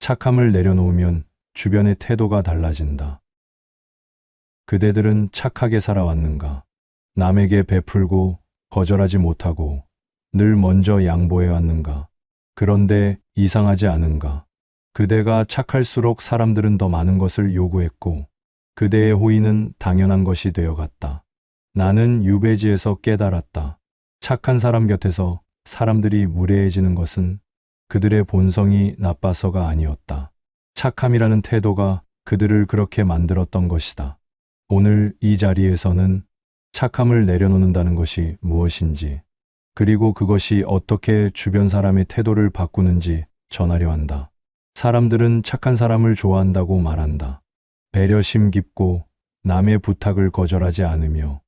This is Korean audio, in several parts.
착함을 내려놓으면 주변의 태도가 달라진다. 그대들은 착하게 살아왔는가? 남에게 베풀고 거절하지 못하고 늘 먼저 양보해왔는가? 그런데 이상하지 않은가? 그대가 착할수록 사람들은 더 많은 것을 요구했고 그대의 호의는 당연한 것이 되어갔다. 나는 유배지에서 깨달았다. 착한 사람 곁에서 사람들이 무례해지는 것은 그들의 본성이 나빠서가 아니었다. 착함이라는 태도가 그들을 그렇게 만들었던 것이다. 오늘 이 자리에서는 착함을 내려놓는다는 것이 무엇인지, 그리고 그것이 어떻게 주변 사람의 태도를 바꾸는지 전하려 한다. 사람들은 착한 사람을 좋아한다고 말한다. 배려심 깊고 남의 부탁을 거절하지 않으며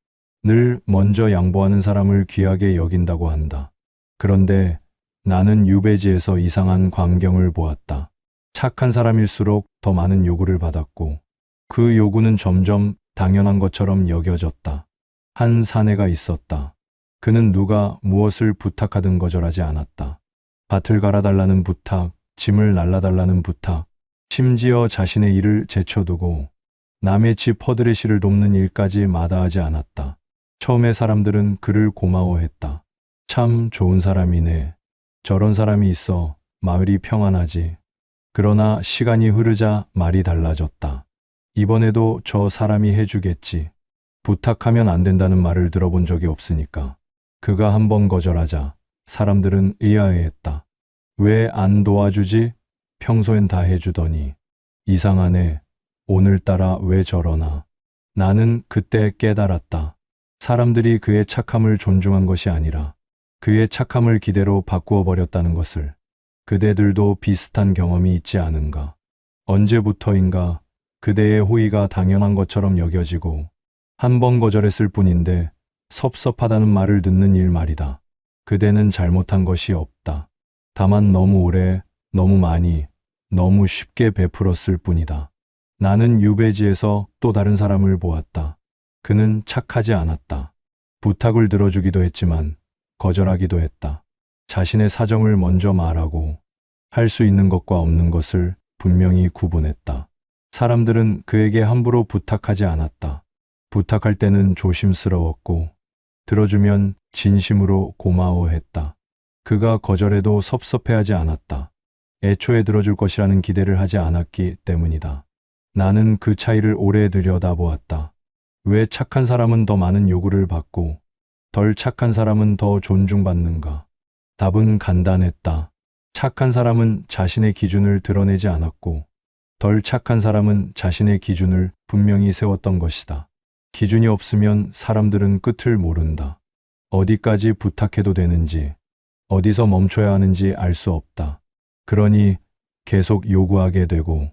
늘 먼저 양보하는 사람을 귀하게 여긴다고 한다. 그런데 나는 유배지에서 이상한 광경을 보았다. 착한 사람일수록 더 많은 요구를 받았고 그 요구는 점점 당연한 것처럼 여겨졌다. 한 사내가 있었다. 그는 누가 무엇을 부탁하든 거절하지 않았다. 밭을 갈아달라는 부탁, 짐을 날라달라는 부탁, 심지어 자신의 일을 제쳐두고 남의 집 퍼드레시를 돕는 일까지 마다하지 않았다. 처음에 사람들은 그를 고마워했다. 참 좋은 사람이네. 저런 사람이 있어 마을이 평안하지. 그러나 시간이 흐르자 말이 달라졌다. 이번에도 저 사람이 해주겠지. 부탁하면 안 된다는 말을 들어본 적이 없으니까. 그가 한번 거절하자 사람들은 의아해했다. 왜 안 도와주지? 평소엔 다 해주더니. 이상하네. 오늘따라 왜 저러나. 나는 그때 깨달았다. 사람들이 그의 착함을 존중한 것이 아니라 그의 착함을 기대로 바꾸어 버렸다는 것을. 그대들도 비슷한 경험이 있지 않은가? 언제부터인가 그대의 호의가 당연한 것처럼 여겨지고 한 번 거절했을 뿐인데 섭섭하다는 말을 듣는 일 말이다. 그대는 잘못한 것이 없다. 다만 너무 오래, 너무 많이, 너무 쉽게 베풀었을 뿐이다. 나는 유배지에서 또 다른 사람을 보았다. 그는 착하지 않았다. 부탁을 들어주기도 했지만 거절하기도 했다. 자신의 사정을 먼저 말하고 할 수 있는 것과 없는 것을 분명히 구분했다. 사람들은 그에게 함부로 부탁하지 않았다. 부탁할 때는 조심스러웠고 들어주면 진심으로 고마워했다. 그가 거절해도 섭섭해하지 않았다. 애초에 들어줄 것이라는 기대를 하지 않았기 때문이다. 나는 그 차이를 오래 들여다보았다. 왜 착한 사람은 더 많은 요구를 받고 덜 착한 사람은 더 존중받는가? 답은 간단했다. 착한 사람은 자신의 기준을 드러내지 않았고 덜 착한 사람은 자신의 기준을 분명히 세웠던 것이다. 기준이 없으면 사람들은 끝을 모른다. 어디까지 부탁해도 되는지, 어디서 멈춰야 하는지 알 수 없다. 그러니 계속 요구하게 되고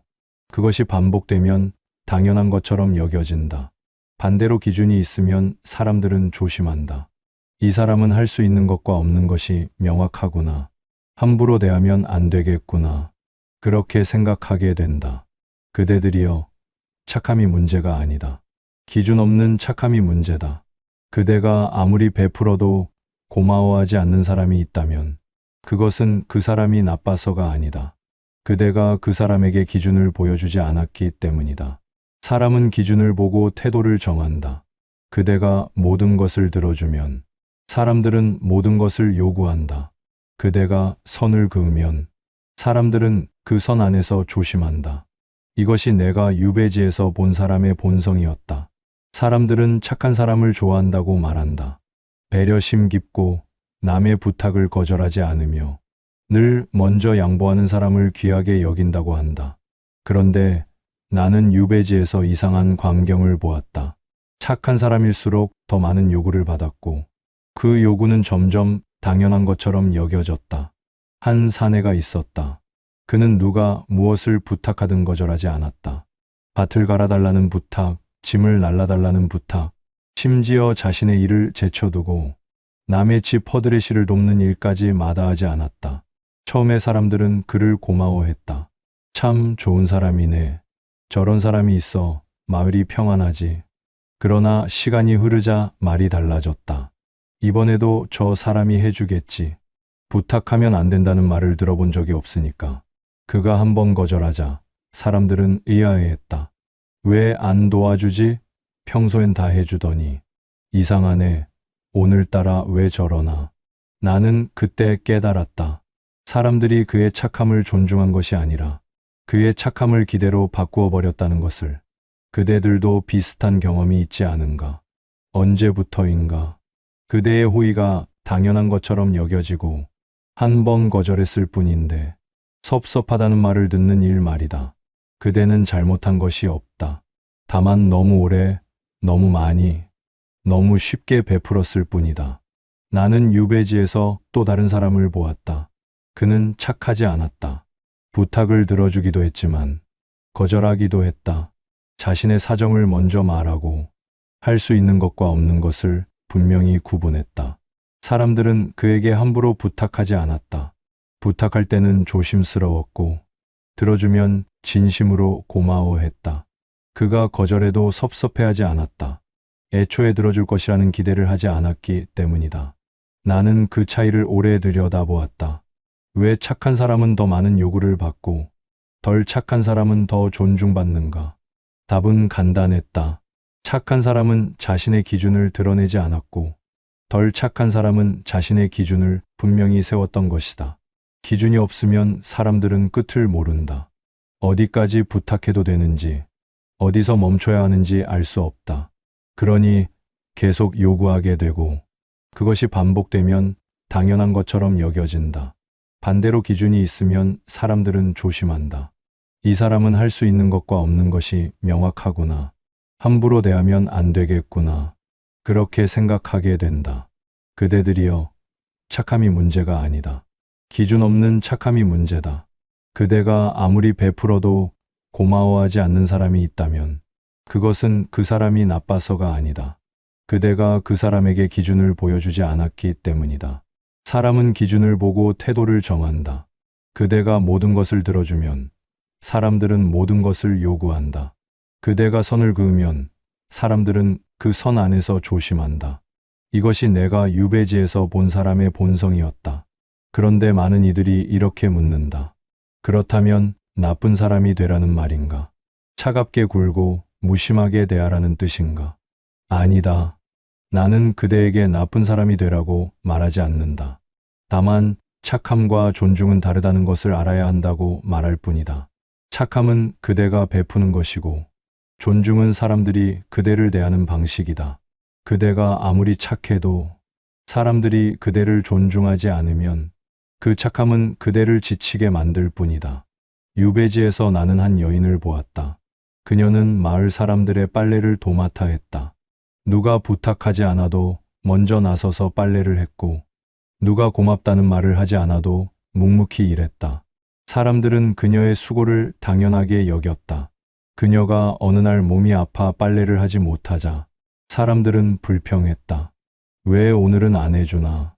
그것이 반복되면 당연한 것처럼 여겨진다. 반대로 기준이 있으면 사람들은 조심한다. 이 사람은 할 수 있는 것과 없는 것이 명확하구나. 함부로 대하면 안 되겠구나. 그렇게 생각하게 된다. 그대들이여, 착함이 문제가 아니다. 기준 없는 착함이 문제다. 그대가 아무리 베풀어도 고마워하지 않는 사람이 있다면 그것은 그 사람이 나빠서가 아니다. 그대가 그 사람에게 기준을 보여주지 않았기 때문이다. 사람은 기준을 보고 태도를 정한다. 그대가 모든 것을 들어주면 사람들은 모든 것을 요구한다. 그대가 선을 그으면 사람들은 그 선 안에서 조심한다. 이것이 내가 유배지에서 본 사람의 본성이었다. 사람들은 착한 사람을 좋아한다고 말한다. 배려심 깊고 남의 부탁을 거절하지 않으며 늘 먼저 양보하는 사람을 귀하게 여긴다고 한다. 그런데 나는 유배지에서 이상한 광경을 보았다. 착한 사람일수록 더 많은 요구를 받았고 그 요구는 점점 당연한 것처럼 여겨졌다. 한 사내가 있었다. 그는 누가 무엇을 부탁하든 거절하지 않았다. 밭을 갈아달라는 부탁, 짐을 날라달라는 부탁, 심지어 자신의 일을 제쳐두고 남의 집 퍼드레시를 돕는 일까지 마다하지 않았다. 처음에 사람들은 그를 고마워했다. 참 좋은 사람이네. 저런 사람이 있어 마을이 평안하지. 그러나 시간이 흐르자 말이 달라졌다. 이번에도 저 사람이 해주겠지. 부탁하면 안 된다는 말을 들어본 적이 없으니까. 그가 한 번 거절하자 사람들은 의아해했다. 왜 안 도와주지? 평소엔 다 해주더니. 이상하네. 오늘따라 왜 저러나. 나는 그때 깨달았다. 사람들이 그의 착함을 존중한 것이 아니라 그의 착함을 기대로 바꾸어 버렸다는 것을. 그대들도 비슷한 경험이 있지 않은가? 언제부터인가? 그대의 호의가 당연한 것처럼 여겨지고 한 번 거절했을 뿐인데 섭섭하다는 말을 듣는 일 말이다. 그대는 잘못한 것이 없다. 다만 너무 오래, 너무 많이, 너무 쉽게 베풀었을 뿐이다. 나는 유배지에서 또 다른 사람을 보았다. 그는 착하지 않았다. 부탁을 들어주기도 했지만 거절하기도 했다. 자신의 사정을 먼저 말하고 할 수 있는 것과 없는 것을 분명히 구분했다. 사람들은 그에게 함부로 부탁하지 않았다. 부탁할 때는 조심스러웠고 들어주면 진심으로 고마워했다. 그가 거절해도 섭섭해하지 않았다. 애초에 들어줄 것이라는 기대를 하지 않았기 때문이다. 나는 그 차이를 오래 들여다보았다. 왜 착한 사람은 더 많은 요구를 받고 덜 착한 사람은 더 존중받는가? 답은 간단했다. 착한 사람은 자신의 기준을 드러내지 않았고 덜 착한 사람은 자신의 기준을 분명히 세웠던 것이다. 기준이 없으면 사람들은 끝을 모른다. 어디까지 부탁해도 되는지, 어디서 멈춰야 하는지 알 수 없다. 그러니 계속 요구하게 되고 그것이 반복되면 당연한 것처럼 여겨진다. 반대로 기준이 있으면 사람들은 조심한다. 이 사람은 할 수 있는 것과 없는 것이 명확하구나. 함부로 대하면 안 되겠구나. 그렇게 생각하게 된다. 그대들이여, 착함이 문제가 아니다. 기준 없는 착함이 문제다. 그대가 아무리 베풀어도 고마워하지 않는 사람이 있다면 그것은 그 사람이 나빠서가 아니다. 그대가 그 사람에게 기준을 보여주지 않았기 때문이다. 사람은 기준을 보고 태도를 정한다. 그대가 모든 것을 들어주면 사람들은 모든 것을 요구한다. 그대가 선을 그으면 사람들은 그 선 안에서 조심한다. 이것이 내가 유배지에서 본 사람의 본성이었다. 그런데 많은 이들이 이렇게 묻는다. 그렇다면 나쁜 사람이 되라는 말인가? 차갑게 굴고 무심하게 대하라는 뜻인가? 아니다. 나는 그대에게 나쁜 사람이 되라고 말하지 않는다. 다만 착함과 존중은 다르다는 것을 알아야 한다고 말할 뿐이다. 착함은 그대가 베푸는 것이고 존중은 사람들이 그대를 대하는 방식이다. 그대가 아무리 착해도 사람들이 그대를 존중하지 않으면 그 착함은 그대를 지치게 만들 뿐이다. 유배지에서 나는 한 여인을 보았다. 그녀는 마을 사람들의 빨래를 도맡아 했다. 누가 부탁하지 않아도 먼저 나서서 빨래를 했고 누가 고맙다는 말을 하지 않아도 묵묵히 일했다. 사람들은 그녀의 수고를 당연하게 여겼다. 그녀가 어느 날 몸이 아파 빨래를 하지 못하자 사람들은 불평했다. 왜 오늘은 안 해주나?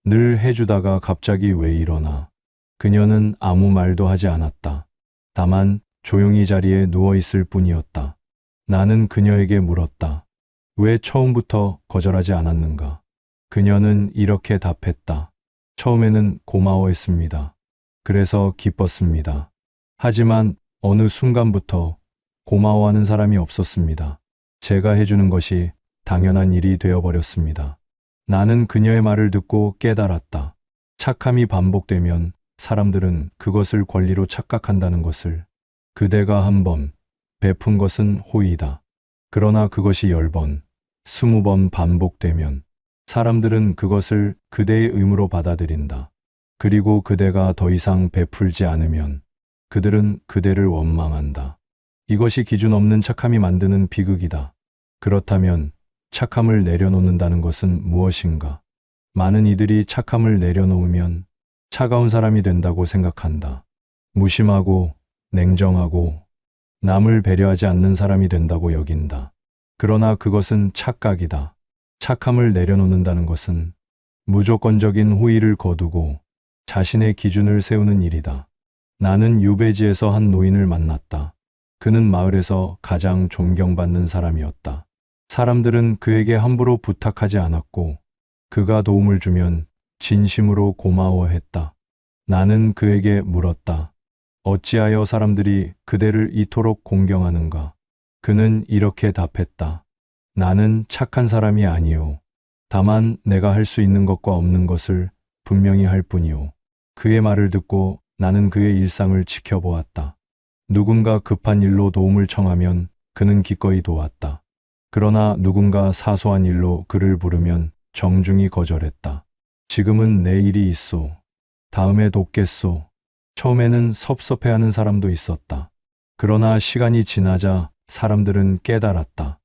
늘 해주다가 갑자기 왜 이러나? 그녀는 아무 말도 하지 않았다. 다만 조용히 자리에 누워 있을 뿐이었다. 나는 그녀에게 물었다. 왜 처음부터 거절하지 않았는가? 그녀는 이렇게 답했다. 처음에는 고마워했습니다. 그래서 기뻤습니다. 하지만 어느 순간부터 고마워하는 사람이 없었습니다. 제가 해주는 것이 당연한 일이 되어버렸습니다. 나는 그녀의 말을 듣고 깨달았다. 착함이 반복되면 사람들은 그것을 권리로 착각한다는 것을. 그대가 한 번 베푼 것은 호의다. 그러나 그것이 10번, 20번 반복되면 사람들은 그것을 그대의 의무로 받아들인다. 그리고 그대가 더 이상 베풀지 않으면 그들은 그대를 원망한다. 이것이 기준 없는 착함이 만드는 비극이다. 그렇다면 착함을 내려놓는다는 것은 무엇인가? 많은 이들이 착함을 내려놓으면 차가운 사람이 된다고 생각한다. 무심하고 냉정하고 남을 배려하지 않는 사람이 된다고 여긴다. 그러나 그것은 착각이다. 착함을 내려놓는다는 것은 무조건적인 호의를 거두고 자신의 기준을 세우는 일이다. 나는 유배지에서 한 노인을 만났다. 그는 마을에서 가장 존경받는 사람이었다. 사람들은 그에게 함부로 부탁하지 않았고 그가 도움을 주면 진심으로 고마워했다. 나는 그에게 물었다. 어찌하여 사람들이 그대를 이토록 공경하는가? 그는 이렇게 답했다. 나는 착한 사람이 아니요. 다만 내가 할 수 있는 것과 없는 것을 분명히 할 뿐이요. 그의 말을 듣고 나는 그의 일상을 지켜보았다. 누군가 급한 일로 도움을 청하면 그는 기꺼이 도왔다. 그러나 누군가 사소한 일로 그를 부르면 정중히 거절했다. 지금은 내 일이 있소. 다음에 돕겠소. 처음에는 섭섭해하는 사람도 있었다. 그러나 시간이 지나자 사람들은 깨달았다.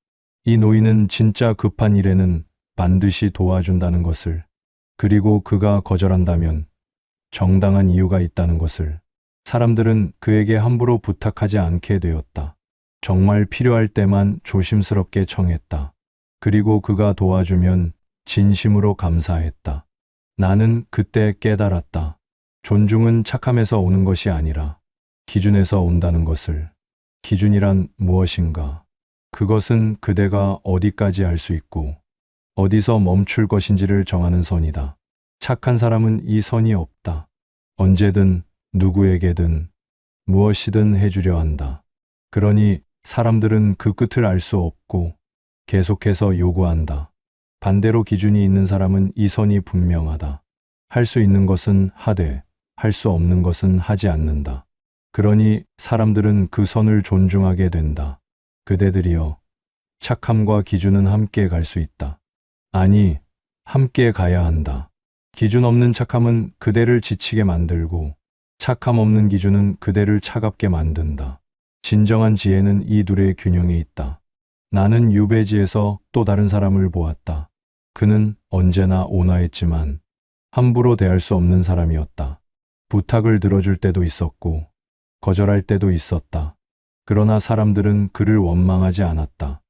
이 노인은 진짜 급한 일에는 반드시 도와준다는 것을, 그리고 그가 거절한다면 정당한 이유가 있다는 것을. 사람들은 그에게 함부로 부탁하지 않게 되었다. 정말 필요할 때만 조심스럽게 청했다. 그리고 그가 도와주면 진심으로 감사했다. 나는 그때 깨달았다. 존중은 착함에서 오는 것이 아니라 기준에서 온다는 것을. 기준이란 무엇인가? 그것은 그대가 어디까지 할 수 있고 어디서 멈출 것인지를 정하는 선이다. 착한 사람은 이 선이 없다. 언제든 누구에게든 무엇이든 해주려 한다. 그러니 사람들은 그 끝을 알 수 없고 계속해서 요구한다. 반대로 기준이 있는 사람은 이 선이 분명하다. 할 수 있는 것은 하되 할 수 없는 것은 하지 않는다. 그러니 사람들은 그 선을 존중하게 된다. 그대들이여, 착함과 기준은 함께 갈 수 있다. 아니, 함께 가야 한다. 기준 없는 착함은 그대를 지치게 만들고 착함 없는 기준은 그대를 차갑게 만든다. 진정한 지혜는 이 둘의 균형에 있다. 나는 유배지에서 또 다른 사람을 보았다. 그는 언제나 온화했지만 함부로 대할 수 없는 사람이었다. 부탁을 들어줄 때도 있었고 거절할 때도 있었다. 그러나 사람들은 그를 원망하지 않았다.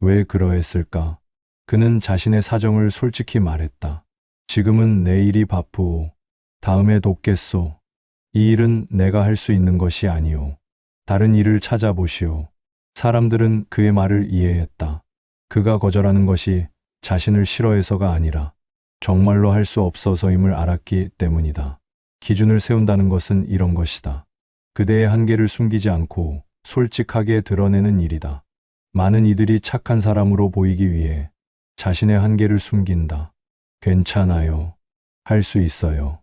왜 그러했을까? 그는 자신의 사정을 솔직히 말했다. 지금은 내 일이 바쁘오. 다음에 돕겠소. 이 일은 내가 할 수 있는 것이 아니오. 다른 일을 찾아보시오. 사람들은 그의 말을 이해했다. 그가 거절하는 것이 자신을 싫어해서가 아니라 정말로 할 수 없어서임을 알았기 때문이다. 기준을 세운다는 것은 이런 것이다. 그대의 한계를 숨기지 않고 솔직하게 드러내는 일이다. 많은 이들이 착한 사람으로 보이기 위해 자신의 한계를 숨긴다. 괜찮아요. 할 수 있어요.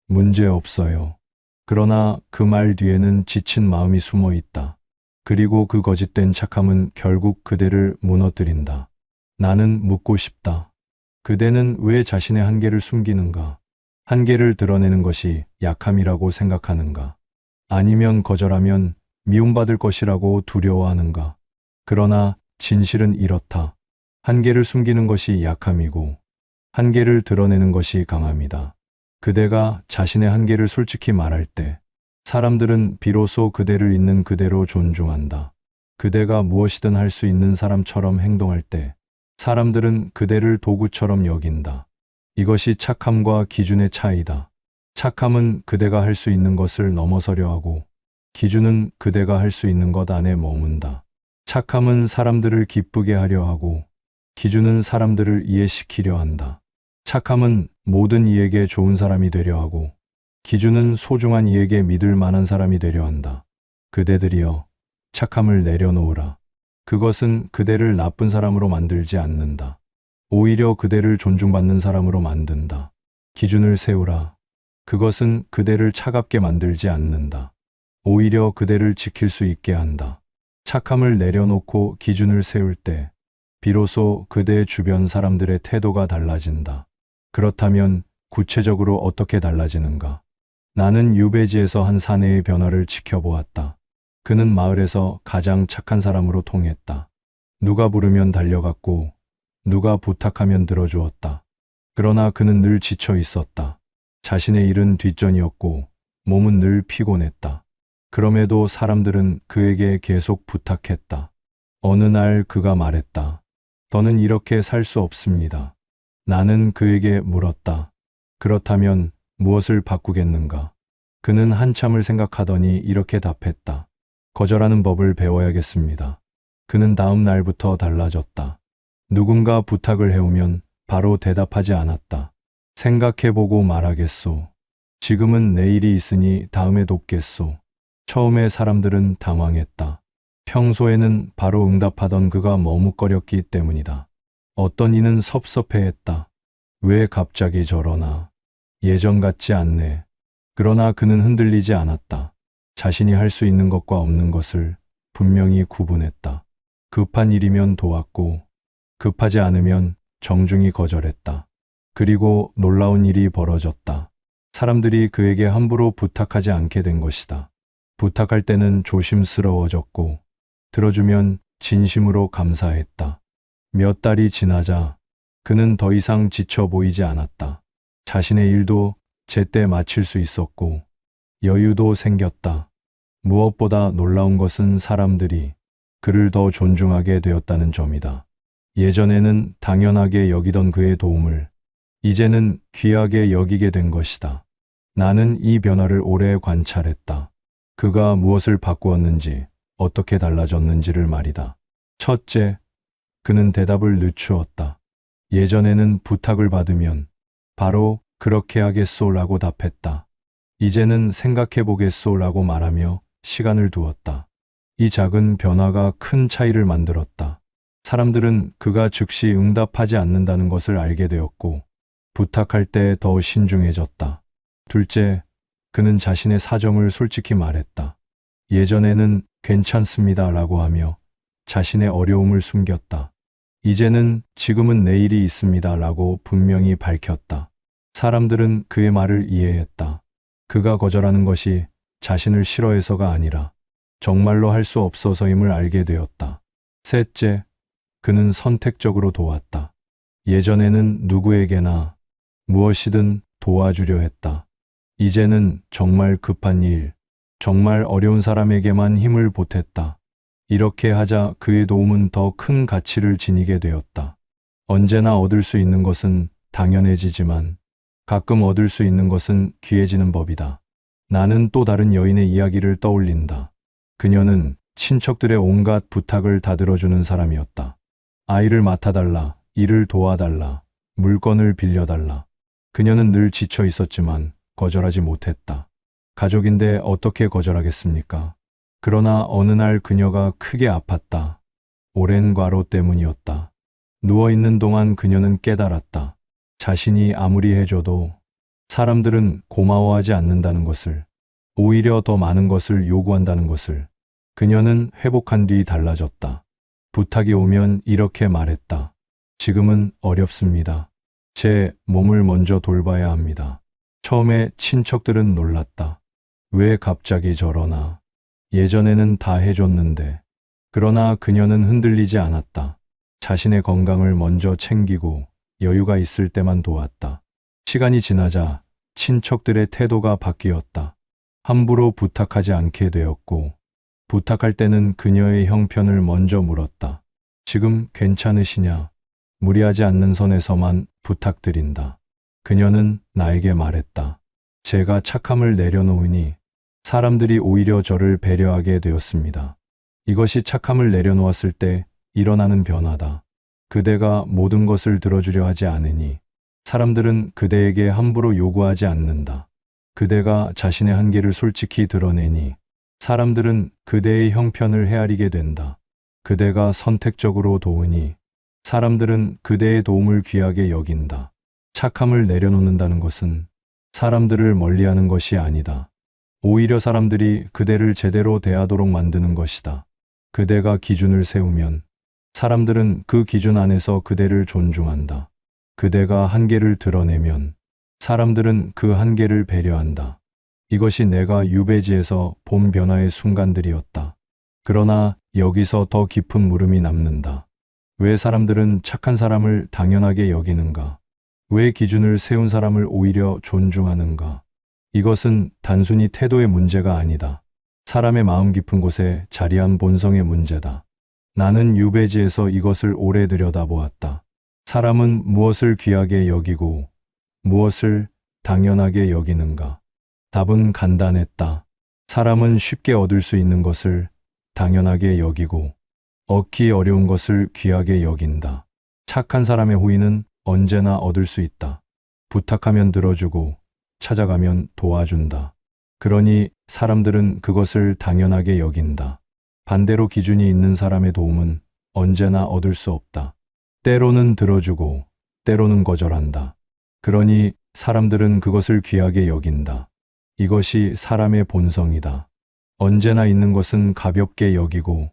문제 없어요. 그러나 그 말 뒤에는 지친 마음이 숨어 있다. 그리고 그 거짓된 착함은 결국 그대를 무너뜨린다. 나는 묻고 싶다. 그대는 왜 자신의 한계를 숨기는가? 한계를 드러내는 것이 약함이라고 생각하는가? 아니면 거절하면 미움받을 것이라고 두려워하는가? 그러나 진실은 이렇다. 한계를 숨기는 것이 약함이고 한계를 드러내는 것이 강함이다. 그대가 자신의 한계를 솔직히 말할 때 사람들은 비로소 그대를 있는 그대로 존중한다. 그대가 무엇이든 할 수 있는 사람처럼 행동할 때 사람들은 그대를 도구처럼 여긴다. 이것이 착함과 기준의 차이다. 착함은 그대가 할 수 있는 것을 넘어서려 하고 기준은 그대가 할 수 있는 것 안에 머문다. 착함은 사람들을 기쁘게 하려 하고 기준은 사람들을 이해시키려 한다. 착함은 모든 이에게 좋은 사람이 되려 하고 기준은 소중한 이에게 믿을 만한 사람이 되려 한다. 그대들이여, 착함을 내려놓으라. 그것은 그대를 나쁜 사람으로 만들지 않는다. 오히려 그대를 존중받는 사람으로 만든다. 기준을 세우라. 그것은 그대를 차갑게 만들지 않는다. 오히려 그대를 지킬 수 있게 한다. 착함을 내려놓고 기준을 세울 때 비로소 그대 주변 사람들의 태도가 달라진다. 그렇다면 구체적으로 어떻게 달라지는가? 나는 유배지에서 한 사내의 변화를 지켜보았다. 그는 마을에서 가장 착한 사람으로 통했다. 누가 부르면 달려갔고 누가 부탁하면 들어주었다. 그러나 그는 늘 지쳐 있었다. 자신의 일은 뒷전이었고 몸은 늘 피곤했다. 그럼에도 사람들은 그에게 계속 부탁했다. 어느 날 그가 말했다. 더는 이렇게 살 수 없습니다. 나는 그에게 물었다. 그렇다면 무엇을 바꾸겠는가? 그는 한참을 생각하더니 이렇게 답했다. 거절하는 법을 배워야겠습니다. 그는 다음 날부터 달라졌다. 누군가 부탁을 해오면 바로 대답하지 않았다. 생각해보고 말하겠소. 지금은 내 일이 있으니 다음에 돕겠소. 처음에 사람들은 당황했다. 평소에는 바로 응답하던 그가 머뭇거렸기 때문이다. 어떤 이는 섭섭해했다. 왜 갑자기 저러나? 예전 같지 않네. 그러나 그는 흔들리지 않았다. 자신이 할 수 있는 것과 없는 것을 분명히 구분했다. 급한 일이면 도왔고, 급하지 않으면 정중히 거절했다. 그리고 놀라운 일이 벌어졌다. 사람들이 그에게 함부로 부탁하지 않게 된 것이다. 부탁할 때는 조심스러워졌고, 들어주면 진심으로 감사했다. 몇 달이 지나자 그는 더 이상 지쳐 보이지 않았다. 자신의 일도 제때 마칠 수 있었고, 여유도 생겼다. 무엇보다 놀라운 것은 사람들이 그를 더 존중하게 되었다는 점이다. 예전에는 당연하게 여기던 그의 도움을 이제는 귀하게 여기게 된 것이다. 나는 이 변화를 오래 관찰했다. 그가 무엇을 바꾸었는지, 어떻게 달라졌는지를 말이다. 첫째, 그는 대답을 늦추었다. 예전에는 부탁을 받으면 바로 그렇게 하겠소라고 답했다. 이제는 생각해 보겠소라고 말하며 시간을 두었다. 이 작은 변화가 큰 차이를 만들었다. 사람들은 그가 즉시 응답하지 않는다는 것을 알게 되었고, 부탁할 때 더 신중해졌다. 둘째, 그는 자신의 사정을 솔직히 말했다. 예전에는 괜찮습니다라고 하며 자신의 어려움을 숨겼다. 이제는 지금은 내일이 있습니다라고 분명히 밝혔다. 사람들은 그의 말을 이해했다. 그가 거절하는 것이 자신을 싫어해서가 아니라 정말로 할 수 없어서임을 알게 되었다. 셋째, 그는 선택적으로 도왔다. 예전에는 누구에게나 무엇이든 도와주려 했다. 이제는 정말 급한 일, 정말 어려운 사람에게만 힘을 보탰다. 이렇게 하자 그의 도움은 더 큰 가치를 지니게 되었다. 언제나 얻을 수 있는 것은 당연해지지만 가끔 얻을 수 있는 것은 귀해지는 법이다. 나는 또 다른 여인의 이야기를 떠올린다. 그녀는 친척들의 온갖 부탁을 다 들어주는 사람이었다. 아이를 맡아달라, 일을 도와달라, 물건을 빌려달라. 그녀는 늘 지쳐 있었지만 거절하지 못했다. 가족인데 어떻게 거절하겠습니까? 그러나 어느 날 그녀가 크게 아팠다. 오랜 과로 때문이었다. 누워있는 동안 그녀는 깨달았다. 자신이 아무리 해줘도 사람들은 고마워하지 않는다는 것을, 오히려 더 많은 것을 요구한다는 것을. 그녀는 회복한 뒤 달라졌다. 부탁이 오면 이렇게 말했다. 지금은 어렵습니다. 제 몸을 먼저 돌봐야 합니다. 처음에 친척들은 놀랐다. 왜 갑자기 저러나? 예전에는 다 해줬는데. 그러나 그녀는 흔들리지 않았다. 자신의 건강을 먼저 챙기고 여유가 있을 때만 도왔다. 시간이 지나자 친척들의 태도가 바뀌었다. 함부로 부탁하지 않게 되었고, 부탁할 때는 그녀의 형편을 먼저 물었다. 지금 괜찮으시냐? 무리하지 않는 선에서만 부탁드린다. 그녀는 나에게 말했다. 제가 착함을 내려놓으니 사람들이 오히려 저를 배려하게 되었습니다. 이것이 착함을 내려놓았을 때 일어나는 변화다. 그대가 모든 것을 들어주려 하지 않으니 사람들은 그대에게 함부로 요구하지 않는다. 그대가 자신의 한계를 솔직히 드러내니 사람들은 그대의 형편을 헤아리게 된다. 그대가 선택적으로 도우니 사람들은 그대의 도움을 귀하게 여긴다. 착함을 내려놓는다는 것은 사람들을 멀리하는 것이 아니다. 오히려 사람들이 그대를 제대로 대하도록 만드는 것이다. 그대가 기준을 세우면 사람들은 그 기준 안에서 그대를 존중한다. 그대가 한계를 드러내면 사람들은 그 한계를 배려한다. 이것이 내가 유배지에서 본 변화의 순간들이었다. 그러나 여기서 더 깊은 물음이 남는다. 왜 사람들은 착한 사람을 당연하게 여기는가? 왜 기준을 세운 사람을 오히려 존중하는가? 이것은 단순히 태도의 문제가 아니다. 사람의 마음 깊은 곳에 자리한 본성의 문제다. 나는 유배지에서 이것을 오래 들여다보았다. 사람은 무엇을 귀하게 여기고 무엇을 당연하게 여기는가? 답은 간단했다. 사람은 쉽게 얻을 수 있는 것을 당연하게 여기고 얻기 어려운 것을 귀하게 여긴다. 착한 사람의 호의는 언제나 얻을 수 있다. 부탁하면 들어주고 찾아가면 도와준다. 그러니 사람들은 그것을 당연하게 여긴다. 반대로 기준이 있는 사람의 도움은 언제나 얻을 수 없다. 때로는 들어주고 때로는 거절한다. 그러니 사람들은 그것을 귀하게 여긴다. 이것이 사람의 본성이다. 언제나 있는 것은 가볍게 여기고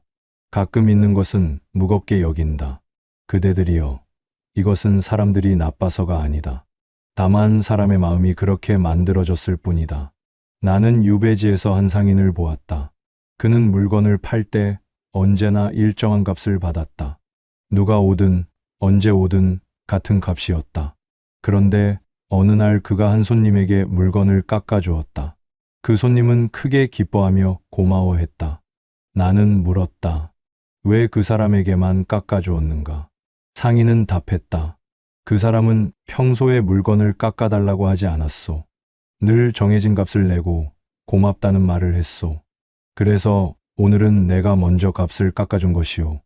가끔 있는 것은 무겁게 여긴다. 그대들이여, 이것은 사람들이 나빠서가 아니다. 다만 사람의 마음이 그렇게 만들어졌을 뿐이다. 나는 유배지에서 한 상인을 보았다. 그는 물건을 팔 때 언제나 일정한 값을 받았다. 누가 오든 언제 오든 같은 값이었다. 그런데 어느 날 그가 한 손님에게 물건을 깎아주었다. 그 손님은 크게 기뻐하며 고마워했다. 나는 물었다. 왜 그 사람에게만 깎아주었는가? 상인은 답했다. 그 사람은 평소에 물건을 깎아달라고 하지 않았소. 늘 정해진 값을 내고 고맙다는 말을 했소. 그래서 오늘은 내가 먼저 값을 깎아준 것이오.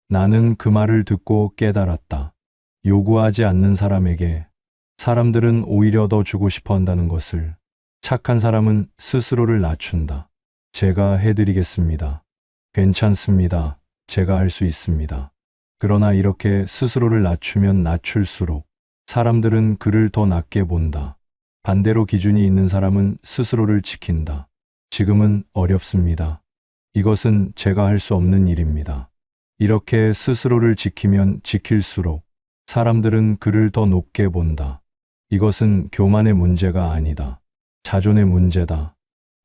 나는 그 말을 듣고 깨달았다. 요구하지 않는 사람에게 사람들은 오히려 더 주고 싶어 한다는 것을. 착한 사람은 스스로를 낮춘다. 제가 해드리겠습니다. 괜찮습니다. 제가 할 수 있습니다. 그러나 이렇게 스스로를 낮추면 낮출수록 사람들은 그를 더 낮게 본다. 반대로 기준이 있는 사람은 스스로를 지킨다. 지금은 어렵습니다. 이것은 제가 할 수 없는 일입니다. 이렇게 스스로를 지키면 지킬수록 사람들은 그를 더 높게 본다. 이것은 교만의 문제가 아니다. 자존의 문제다.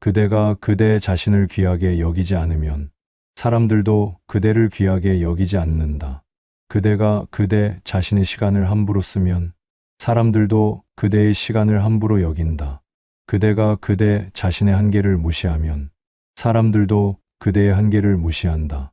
그대가 그대 자신을 귀하게 여기지 않으면 사람들도 그대를 귀하게 여기지 않는다. 그대가 그대 자신의 시간을 함부로 쓰면 사람들도 그대의 시간을 함부로 여긴다. 그대가 그대 자신의 한계를 무시하면 사람들도 그대의 한계를 무시한다.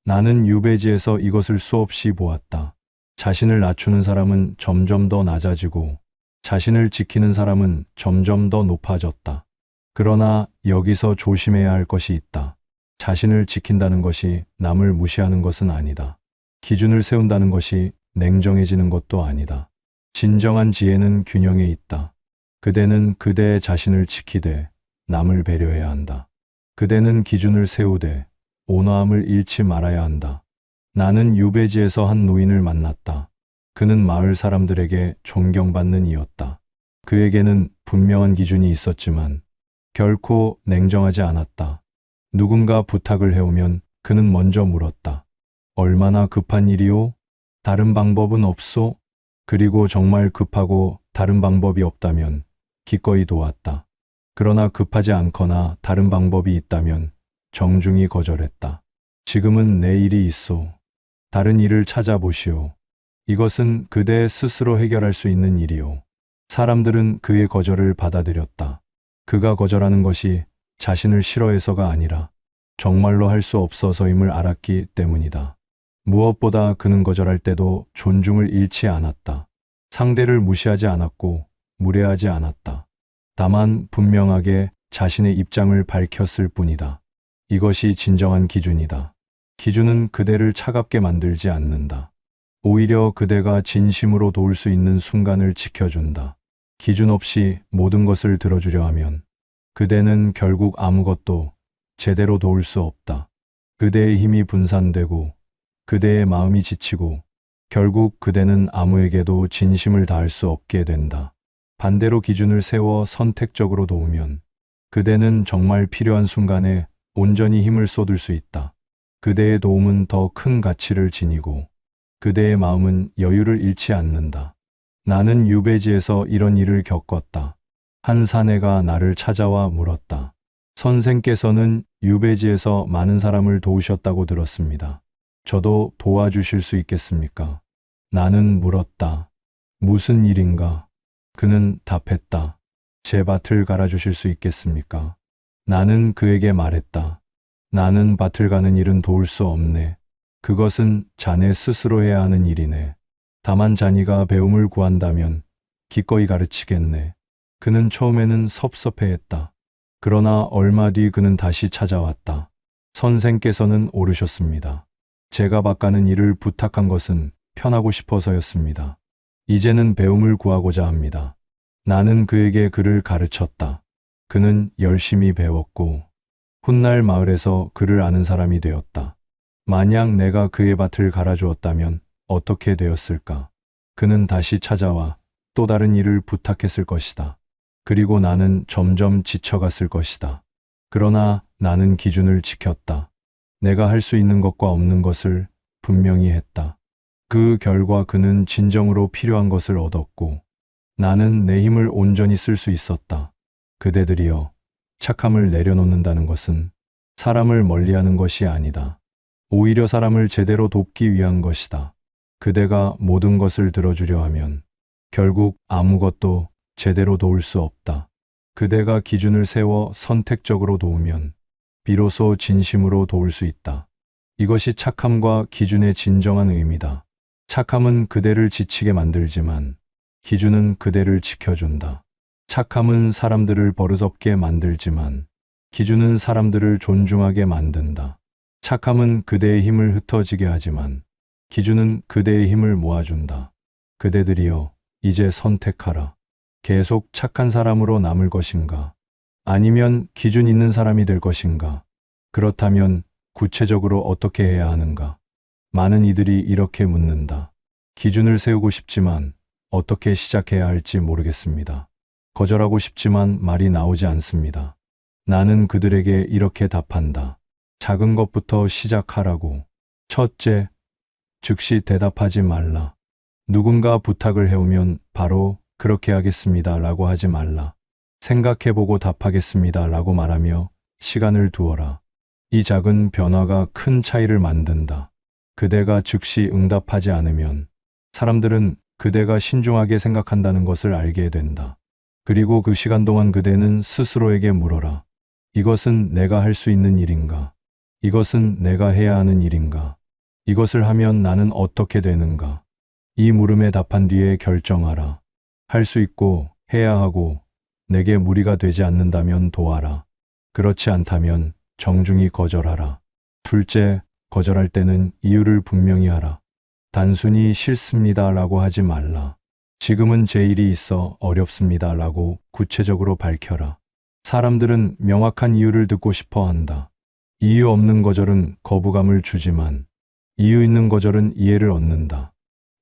나는 유배지에서 이것을 수없이 보았다. 자신을 낮추는 사람은 점점 더 낮아지고 자신을 지키는 사람은 점점 더 높아졌다. 그러나 여기서 조심해야 할 것이 있다. 자신을 지킨다는 것이 남을 무시하는 것은 아니다. 기준을 세운다는 것이 냉정해지는 것도 아니다. 진정한 지혜는 균형에 있다. 그대는 그대 자신을 지키되 남을 배려해야 한다. 그대는 기준을 세우되 온화함을 잃지 말아야 한다. 나는 유배지에서 한 노인을 만났다. 그는 마을 사람들에게 존경받는 이였다. 그에게는 분명한 기준이 있었지만 결코 냉정하지 않았다. 누군가 부탁을 해오면 그는 먼저 물었다. 얼마나 급한 일이오? 다른 방법은 없소? 그리고 정말 급하고 다른 방법이 없다면 기꺼이 도왔다. 그러나 급하지 않거나 다른 방법이 있다면 정중히 거절했다. 지금은 내 일이 있소. 다른 일을 찾아보시오. 이것은 그대 스스로 해결할 수 있는 일이오. 사람들은 그의 거절을 받아들였다. 그가 거절하는 것이 자신을 싫어해서가 아니라 정말로 할 수 없어서임을 알았기 때문이다. 무엇보다 그는 거절할 때도 존중을 잃지 않았다. 상대를 무시하지 않았고 무례하지 않았다. 다만 분명하게 자신의 입장을 밝혔을 뿐이다. 이것이 진정한 기준이다. 기준은 그대를 차갑게 만들지 않는다. 오히려 그대가 진심으로 도울 수 있는 순간을 지켜준다. 기준 없이 모든 것을 들어주려 하면 그대는 결국 아무것도 제대로 도울 수 없다. 그대의 힘이 분산되고 그대의 마음이 지치고 결국 그대는 아무에게도 진심을 다할 수 없게 된다. 반대로 기준을 세워 선택적으로 도우면 그대는 정말 필요한 순간에 온전히 힘을 쏟을 수 있다. 그대의 도움은 더 큰 가치를 지니고 그대의 마음은 여유를 잃지 않는다. 나는 유배지에서 이런 일을 겪었다. 한 사내가 나를 찾아와 물었다. 선생께서는 유배지에서 많은 사람을 도우셨다고 들었습니다. 저도 도와주실 수 있겠습니까? 나는 물었다. 무슨 일인가? 그는 답했다. 제 밭을 갈아주실 수 있겠습니까? 나는 그에게 말했다. 나는 밭을 가는 일은 도울 수 없네. 그것은 자네 스스로 해야 하는 일이네. 다만 자네가 배움을 구한다면 기꺼이 가르치겠네. 그는 처음에는 섭섭해했다. 그러나 얼마 뒤 그는 다시 찾아왔다. 선생께서는 오르셨습니다. 제가 밭 가는 일을 부탁한 것은 편하고 싶어서였습니다. 이제는 배움을 구하고자 합니다. 나는 그에게 그를 가르쳤다. 그는 열심히 배웠고 훗날 마을에서 그를 아는 사람이 되었다. 만약 내가 그의 밭을 갈아주었다면 어떻게 되었을까? 그는 다시 찾아와 또 다른 일을 부탁했을 것이다. 그리고 나는 점점 지쳐갔을 것이다. 그러나 나는 기준을 지켰다. 내가 할 수 있는 것과 없는 것을 분명히 했다. 그 결과 그는 진정으로 필요한 것을 얻었고 나는 내 힘을 온전히 쓸 수 있었다. 그대들이여, 착함을 내려놓는다는 것은 사람을 멀리하는 것이 아니다. 오히려 사람을 제대로 돕기 위한 것이다. 그대가 모든 것을 들어주려 하면 결국 아무것도 제대로 도울 수 없다. 그대가 기준을 세워 선택적으로 도우면 비로소 진심으로 도울 수 있다. 이것이 착함과 기준의 진정한 의미다. 착함은 그대를 지치게 만들지만 기준은 그대를 지켜준다. 착함은 사람들을 버릇없게 만들지만 기준은 사람들을 존중하게 만든다. 착함은 그대의 힘을 흩어지게 하지만 기준은 그대의 힘을 모아준다. 그대들이여, 이제 선택하라. 계속 착한 사람으로 남을 것인가? 아니면 기준 있는 사람이 될 것인가? 그렇다면 구체적으로 어떻게 해야 하는가? 많은 이들이 이렇게 묻는다. 기준을 세우고 싶지만 어떻게 시작해야 할지 모르겠습니다. 거절하고 싶지만 말이 나오지 않습니다. 나는 그들에게 이렇게 답한다. 작은 것부터 시작하라고. 첫째, 즉시 대답하지 말라. 누군가 부탁을 해오면 바로 그렇게 하겠습니다 라고 하지 말라. 생각해보고 답하겠습니다 라고 말하며 시간을 두어라. 이 작은 변화가 큰 차이를 만든다. 그대가 즉시 응답하지 않으면 사람들은 그대가 신중하게 생각한다는 것을 알게 된다. 그리고 그 시간 동안 그대는 스스로에게 물어라. 이것은 내가 할 수 있는 일인가? 이것은 내가 해야 하는 일인가? 이것을 하면 나는 어떻게 되는가? 이 물음에 답한 뒤에 결정하라. 할 수 있고 해야 하고 내게 무리가 되지 않는다면 도와라. 그렇지 않다면 정중히 거절하라. 둘째, 거절할 때는 이유를 분명히 하라. 단순히 싫습니다 라고 하지 말라. 지금은 제 일이 있어 어렵습니다 라고 구체적으로 밝혀라. 사람들은 명확한 이유를 듣고 싶어 한다. 이유 없는 거절은 거부감을 주지만 이유 있는 거절은 이해를 얻는다.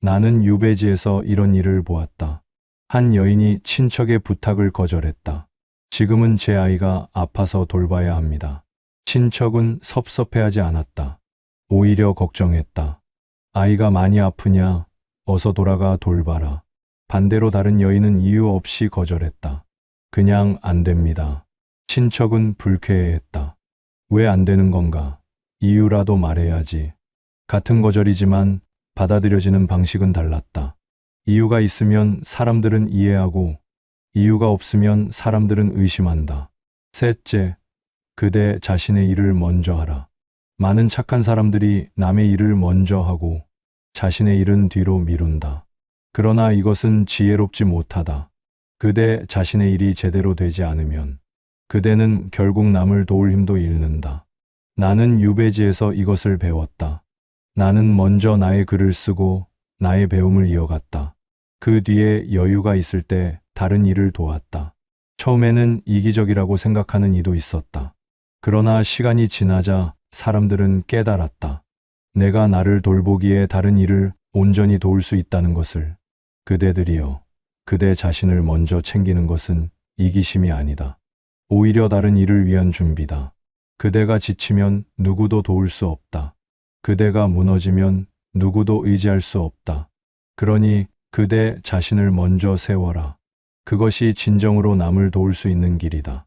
나는 유배지에서 이런 일을 보았다. 한 여인이 친척의 부탁을 거절했다. 지금은 제 아이가 아파서 돌봐야 합니다. 친척은 섭섭해하지 않았다. 오히려 걱정했다. 아이가 많이 아프냐? 어서 돌아가 돌봐라. 반대로 다른 여인은 이유 없이 거절했다. 그냥 안 됩니다. 친척은 불쾌해했다. 왜 안 되는 건가? 이유라도 말해야지. 같은 거절이지만 받아들여지는 방식은 달랐다. 이유가 있으면 사람들은 이해하고 이유가 없으면 사람들은 의심한다. 셋째, 그대 자신의 일을 먼저 하라. 많은 착한 사람들이 남의 일을 먼저 하고 자신의 일은 뒤로 미룬다. 그러나 이것은 지혜롭지 못하다. 그대 자신의 일이 제대로 되지 않으면 그대는 결국 남을 도울 힘도 잃는다. 나는 유배지에서 이것을 배웠다. 나는 먼저 나의 글을 쓰고 나의 배움을 이어갔다. 그 뒤에 여유가 있을 때 다른 일을 도왔다. 처음에는 이기적이라고 생각하는 이도 있었다. 그러나 시간이 지나자 사람들은 깨달았다. 내가 나를 돌보기에 다른 일을 온전히 도울 수 있다는 것을. 그대들이여, 그대 자신을 먼저 챙기는 것은 이기심이 아니다. 오히려 다른 일을 위한 준비다. 그대가 지치면 누구도 도울 수 없다. 그대가 무너지면 누구도 의지할 수 없다. 그러니 그대 자신을 먼저 세워라. 그것이 진정으로 남을 도울 수 있는 길이다.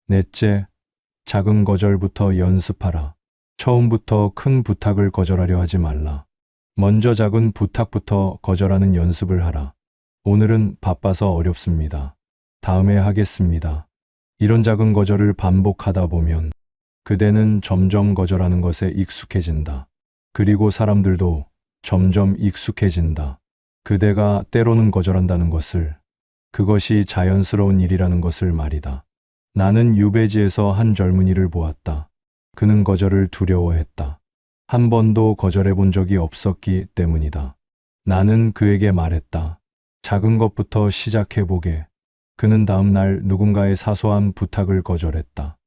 넷째, 작은 거절부터 연습하라. 처음부터 큰 부탁을 거절하려 하지 말라. 먼저 작은 부탁부터 거절하는 연습을 하라. 오늘은 바빠서 어렵습니다. 다음에 하겠습니다. 이런 작은 거절을 반복하다 보면 그대는 점점 거절하는 것에 익숙해진다. 그리고 사람들도 점점 익숙해진다. 그대가 때로는 거절한다는 것을, 그것이 자연스러운 일이라는 것을 말이다. 나는 유배지에서 한 젊은이를 보았다. 그는 거절을 두려워했다. 한 번도 거절해 본 적이 없었기 때문이다. 나는 그에게 말했다. 작은 것부터 시작해보게. 그는 다음 날 누군가의 사소한 부탁을 거절했다.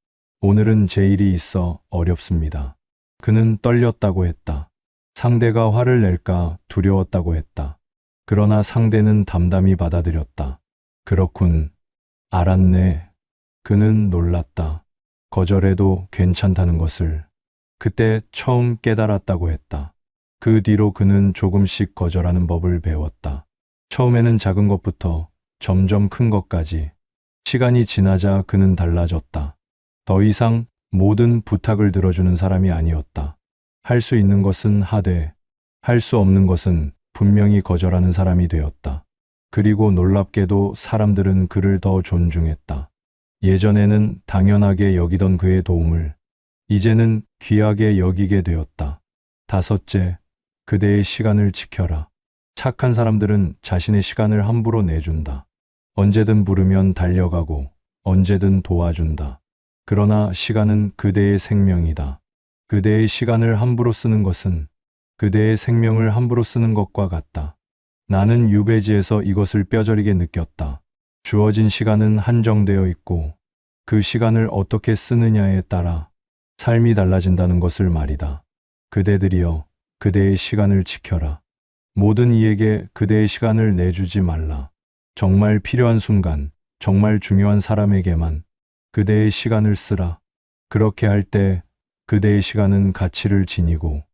오늘은 제 일이 있어 어렵습니다. 그는 떨렸다고 했다. 상대가 화를 낼까 두려웠다고 했다. 그러나 상대는 담담히 받아들였다. 그렇군. 알았네. 그는 놀랐다. 거절해도 괜찮다는 것을 그때 처음 깨달았다고 했다. 그 뒤로 그는 조금씩 거절하는 법을 배웠다. 처음에는 작은 것부터 점점 큰 것까지. 시간이 지나자 그는 달라졌다. 더 이상 모든 부탁을 들어주는 사람이 아니었다. 할 수 있는 것은 하되, 할 수 없는 것은 분명히 거절하는 사람이 되었다. 그리고 놀랍게도 사람들은 그를 더 존중했다. 예전에는 당연하게 여기던 그의 도움을 이제는 귀하게 여기게 되었다. 다섯째, 그대의 시간을 지켜라. 착한 사람들은 자신의 시간을 함부로 내준다. 언제든 부르면 달려가고 언제든 도와준다. 그러나 시간은 그대의 생명이다. 그대의 시간을 함부로 쓰는 것은 그대의 생명을 함부로 쓰는 것과 같다. 나는 유배지에서 이것을 뼈저리게 느꼈다. 주어진 시간은 한정되어 있고 그 시간을 어떻게 쓰느냐에 따라 삶이 달라진다는 것을 말이다. 그대들이여, 그대의 시간을 지켜라. 모든 이에게 그대의 시간을 내주지 말라. 정말 필요한 순간, 정말 중요한 사람에게만 그대의 시간을 쓰라. 그렇게 할 때 그대의 시간은 가치를 지니고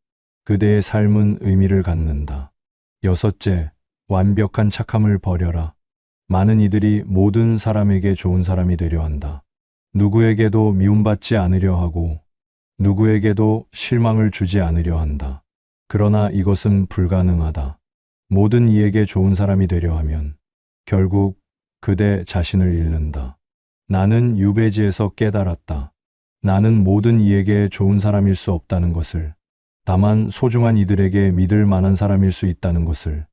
그대의 삶은 의미를 갖는다. 여섯째, 완벽한 착함을 버려라. 많은 이들이 모든 사람에게 좋은 사람이 되려 한다. 누구에게도 미움받지 않으려 하고 누구에게도 실망을 주지 않으려 한다. 그러나 이것은 불가능하다. 모든 이에게 좋은 사람이 되려 하면 결국 그대 자신을 잃는다. 나는 유배지에서 깨달았다. 나는 모든 이에게 좋은 사람일 수 없다는 것을, 다만 소중한 이들에게 믿을 만한 사람일 수 있다는 것을.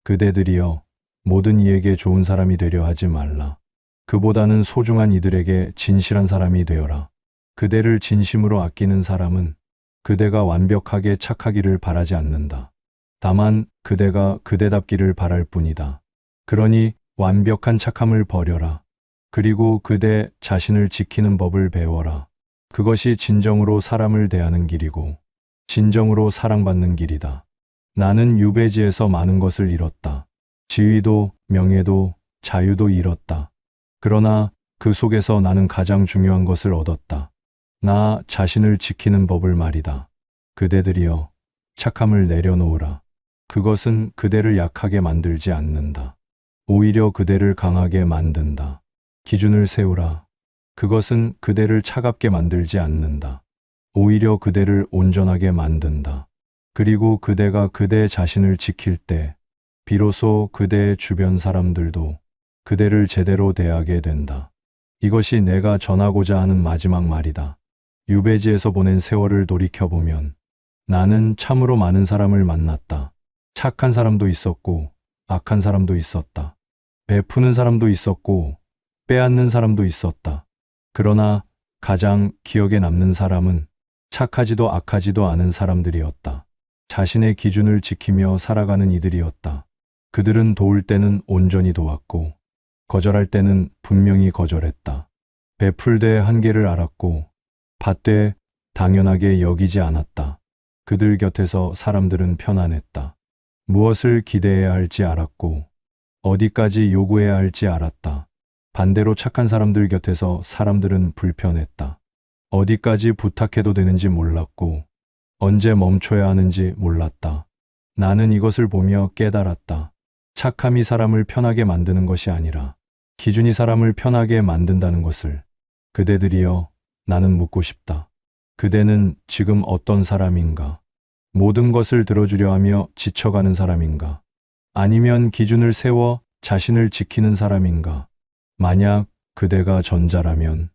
그대들이여, 모든 이에게 좋은 사람이 되려 하지 말라. 그보다는 소중한 이들에게 진실한 사람이 되어라. 그대를 진심으로 아끼는 사람은 그대가 완벽하게 착하기를 바라지 않는다. 다만 그대가 그대답기를 바랄 뿐이다. 그러니 완벽한 착함을 버려라. 그리고 그대 자신을 지키는 법을 배워라. 그것이 진정으로 사람을 대하는 길이고 진정으로 사랑받는 길이다. 나는 유배지에서 많은 것을 잃었다. 지위도 명예도 자유도 잃었다. 그러나 그 속에서 나는 가장 중요한 것을 얻었다. 나 자신을 지키는 법을 말이다. 그대들이여, 착함을 내려놓으라. 그것은 그대를 약하게 만들지 않는다. 오히려 그대를 강하게 만든다. 기준을 세우라. 그것은 그대를 차갑게 만들지 않는다. 오히려 그대를 온전하게 만든다. 그리고 그대가 그대 자신을 지킬 때 비로소 그대의 주변 사람들도 그대를 제대로 대하게 된다. 이것이 내가 전하고자 하는 마지막 말이다. 유배지에서 보낸 세월을 돌이켜보면 나는 참으로 많은 사람을 만났다. 착한 사람도 있었고 악한 사람도 있었다. 베푸는 사람도 있었고 빼앗는 사람도 있었다. 그러나 가장 기억에 남는 사람은 착하지도 악하지도 않은 사람들이었다. 자신의 기준을 지키며 살아가는 이들이었다. 그들은 도울 때는 온전히 도왔고 거절할 때는 분명히 거절했다. 베풀 때 한계를 알았고 받되 당연하게 여기지 않았다. 그들 곁에서 사람들은 편안했다. 무엇을 기대해야 할지 알았고 어디까지 요구해야 할지 알았다. 반대로 착한 사람들 곁에서 사람들은 불편했다. 어디까지 부탁해도 되는지 몰랐고 언제 멈춰야 하는지 몰랐다. 나는 이것을 보며 깨달았다. 착함이 사람을 편하게 만드는 것이 아니라 기준이 사람을 편하게 만든다는 것을. 그대들이여, 나는 묻고 싶다. 그대는 지금 어떤 사람인가? 모든 것을 들어주려 하며 지쳐가는 사람인가? 아니면 기준을 세워 자신을 지키는 사람인가? 만약 그대가 전자라면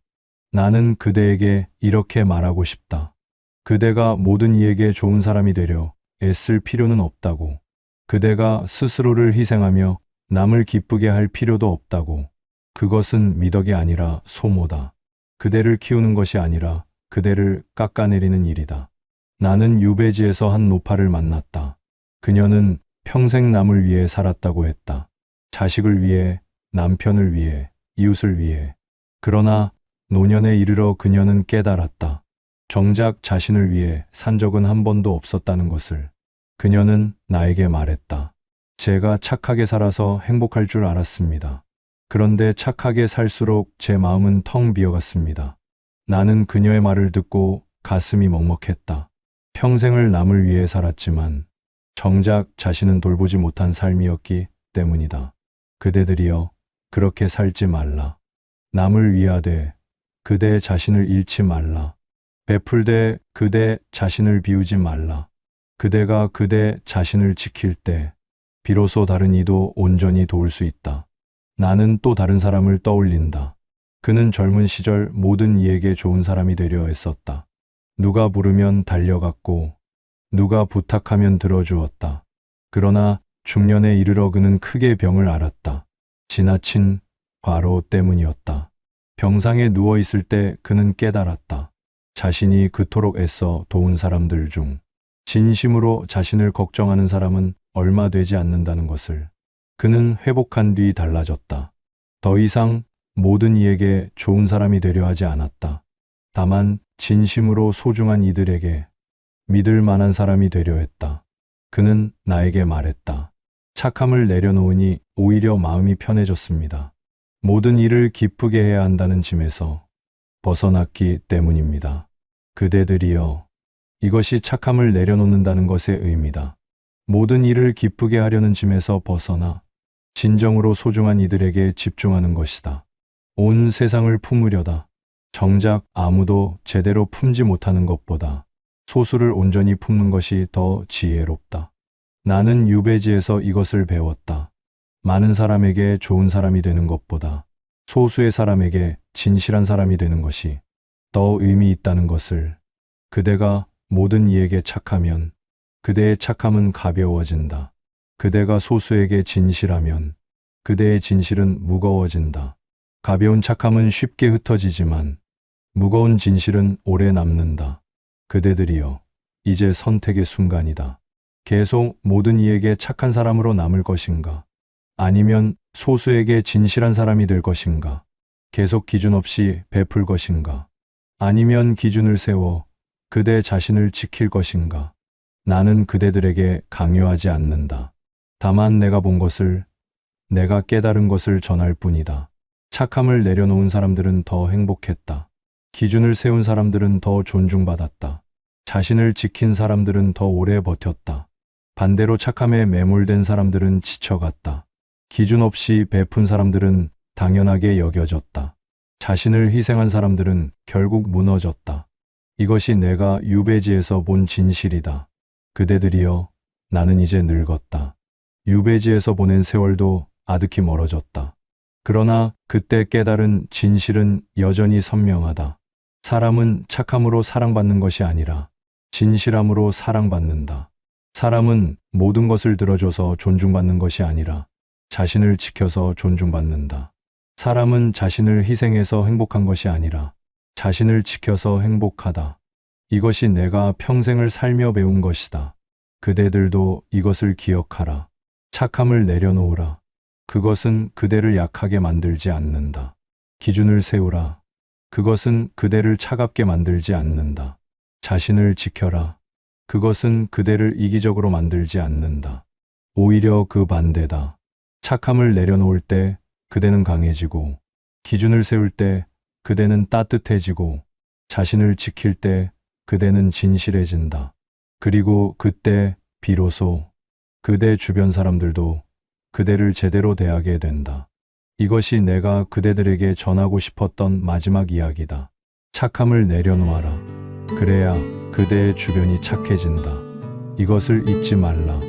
나는 그대에게 이렇게 말하고 싶다. 그대가 모든 이에게 좋은 사람이 되려 애쓸 필요는 없다고. 그대가 스스로를 희생하며 남을 기쁘게 할 필요도 없다고. 그것은 미덕이 아니라 소모다. 그대를 키우는 것이 아니라 그대를 깎아내리는 일이다. 나는 유배지에서 한 노파를 만났다. 그녀는 평생 남을 위해 살았다고 했다. 자식을 위해, 남편을 위해, 이웃을 위해. 그러나 노년에 이르러 그녀는 깨달았다. 정작 자신을 위해 산 적은 한 번도 없었다는 것을. 그녀는 나에게 말했다. 제가 착하게 살아서 행복할 줄 알았습니다. 그런데 착하게 살수록 제 마음은 텅 비어갔습니다. 나는 그녀의 말을 듣고 가슴이 먹먹했다. 평생을 남을 위해 살았지만 정작 자신은 돌보지 못한 삶이었기 때문이다. 그대들이여, 그렇게 살지 말라. 남을 위하되 그대 자신을 잃지 말라. 베풀되 그대 자신을 비우지 말라. 그대가 그대 자신을 지킬 때 비로소 다른 이도 온전히 도울 수 있다. 나는 또 다른 사람을 떠올린다. 그는 젊은 시절 모든 이에게 좋은 사람이 되려 애썼다. 누가 부르면 달려갔고 누가 부탁하면 들어주었다. 그러나 중년에 이르러 그는 크게 병을 앓았다. 지나친 과로 때문이었다. 병상에 누워 있을 때 그는 깨달았다. 자신이 그토록 애써 도운 사람들 중 진심으로 자신을 걱정하는 사람은 얼마 되지 않는다는 것을. 그는 회복한 뒤 달라졌다. 더 이상 모든 이에게 좋은 사람이 되려 하지 않았다. 다만 진심으로 소중한 이들에게 믿을 만한 사람이 되려 했다. 그는 나에게 말했다. 착함을 내려놓으니 오히려 마음이 편해졌습니다. 모든 일을 기쁘게 해야 한다는 짐에서 벗어났기 때문입니다. 그대들이여, 이것이 착함을 내려놓는다는 것의 의미다. 모든 일을 기쁘게 하려는 짐에서 벗어나 진정으로 소중한 이들에게 집중하는 것이다. 온 세상을 품으려다 정작 아무도 제대로 품지 못하는 것보다 소수를 온전히 품는 것이 더 지혜롭다. 나는 유배지에서 이것을 배웠다. 많은 사람에게 좋은 사람이 되는 것보다 소수의 사람에게 진실한 사람이 되는 것이 더 의미 있다는 것을. 그대가 모든 이에게 착하면 그대의 착함은 가벼워진다. 그대가 소수에게 진실하면 그대의 진실은 무거워진다. 가벼운 착함은 쉽게 흩어지지만 무거운 진실은 오래 남는다. 그대들이여, 이제 선택의 순간이다. 계속 모든 이에게 착한 사람으로 남을 것인가? 아니면 소수에게 진실한 사람이 될 것인가? 계속 기준 없이 베풀 것인가? 아니면 기준을 세워 그대 자신을 지킬 것인가? 나는 그대들에게 강요하지 않는다. 다만 내가 본 것을, 내가 깨달은 것을 전할 뿐이다. 착함을 내려놓은 사람들은 더 행복했다. 기준을 세운 사람들은 더 존중받았다. 자신을 지킨 사람들은 더 오래 버텼다. 반대로 착함에 매몰된 사람들은 지쳐갔다. 기준 없이 베푼 사람들은 당연하게 여겨졌다. 자신을 희생한 사람들은 결국 무너졌다. 이것이 내가 유배지에서 본 진실이다. 그대들이여, 나는 이제 늙었다. 유배지에서 보낸 세월도 아득히 멀어졌다. 그러나 그때 깨달은 진실은 여전히 선명하다. 사람은 착함으로 사랑받는 것이 아니라 진실함으로 사랑받는다. 사람은 모든 것을 들어줘서 존중받는 것이 아니라 자신을 지켜서 존중받는다. 사람은 자신을 희생해서 행복한 것이 아니라 자신을 지켜서 행복하다. 이것이 내가 평생을 살며 배운 것이다. 그대들도 이것을 기억하라. 착함을 내려놓으라. 그것은 그대를 약하게 만들지 않는다. 기준을 세우라. 그것은 그대를 차갑게 만들지 않는다. 자신을 지켜라. 그것은 그대를 이기적으로 만들지 않는다. 오히려 그 반대다. 착함을 내려놓을 때 그대는 강해지고, 기준을 세울 때 그대는 따뜻해지고, 자신을 지킬 때 그대는 진실해진다. 그리고 그때 비로소 그대 주변 사람들도 그대를 제대로 대하게 된다. 이것이 내가 그대들에게 전하고 싶었던 마지막 이야기다. 착함을 내려놓아라. 그래야 그대의 주변이 착해진다. 이것을 잊지 말라.